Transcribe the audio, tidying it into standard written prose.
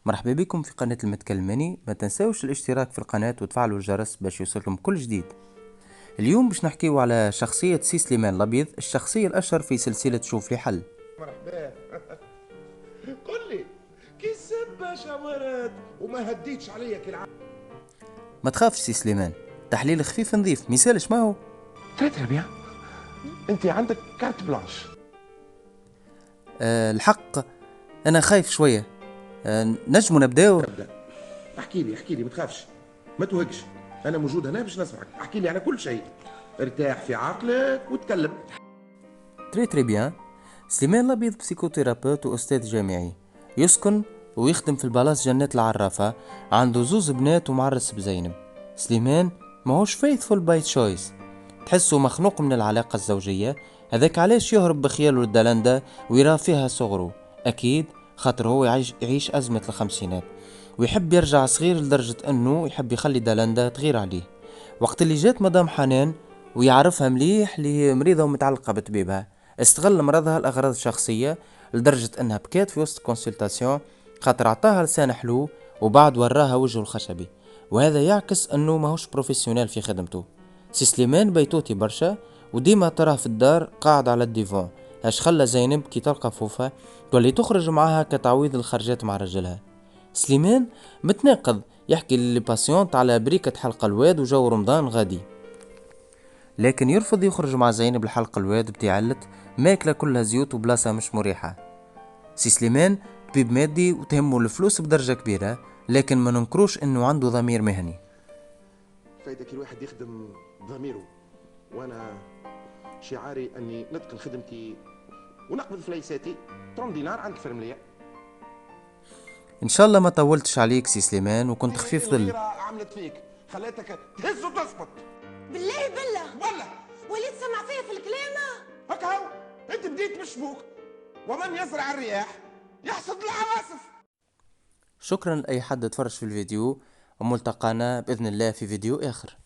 مرحبا بكم في قناة المتكلماني. ما تنسوش الاشتراك في القناة وتفعلوا الجرس باش يوصلكم كل جديد. اليوم باش نحكيو على شخصية سي سليمان الأبيض، الشخصية الأشهر في سلسلة شوف لي حل. مرحبا. قل لي كي سبة شمرت وما هديتش عليا كالعادة. ما تخافش سي سليمان، تحليل خفيف نظيف مثالش ما هو. ترى بيان، انت عندك كارت بلانش. الحق أنا خايف شوية. نجمو نبداو. ابدا، احكي لي ما تخافش، ما توهقش، انا موجود هنا باش نسمعك. احكي لي على كل شيء، ارتاح في عقلك وتكلم. تري بيان. سليمان الأبيض بسيكوثيرابيوت وأستاذ جامعي، يسكن ويخدم في البلاص جنات العرافة، عنده زوز بنات ومعرس بزينب. سليمان ماهوش فايثفول باي تشويس، تحسه مخنوق من العلاقة الزوجية، هذاك علاش يهرب بخياله لدالندا ويرى فيها صغره. أكيد خاطر هو يعيش أزمة الخمسينات، ويحب يرجع صغير لدرجة أنه يحب يخلي دالندا تغير عليه. وقت اللي جات مدام حنان ويعرفها مليح اللي هي مريضة ومتعلقة بطبيبها، استغل مرضها الأغراض الشخصية لدرجة أنها بكات في وسط كونسلتاسيون، خاطر عطاها لسان حلو وبعد وراها وجهه الخشبي. وهذا يعكس أنه ماهوش بروفيسيونيل في خدمته. سي سليمان بيتوتي برشا، وديما تراه في الدار قاعد على الديفون، هاش خلى زينب كي تلقى فوفا تولي تخرج معاها كتعويض الخرجات مع رجلها. سليمان متناقض، يحكي للباسيونت على بريكة حلقة الواد وجو رمضان غادي، لكن يرفض يخرج مع زينب الحلقة الواد بتاعلة ماكلة كلها زيوت وبلاصة مش مريحة. سي سليمان طبيب مادي وتهمه الفلوس بدرجة كبيرة، لكن ما ننكروش انه عنده ضمير مهني. فايدة كي الواحد يخدم ضميره، وانا شعاري اني نتقن خدمتي ونقبض فليساتي 30 دينار عند الفرملية. ان شاء الله ما طولتش عليك سي سليمان وكنت خفيف ظل. الغيرة عملت فيك خلاتك تهز وتسقط. بالله والله وليت سمع فيا في الكلام. هكا هو، انت بديت بالشبوك، ومن يزرع الرياح يحصد العواصف. شكرا لأي حد تفرج في الفيديو، وملتقانا بإذن الله في فيديو آخر.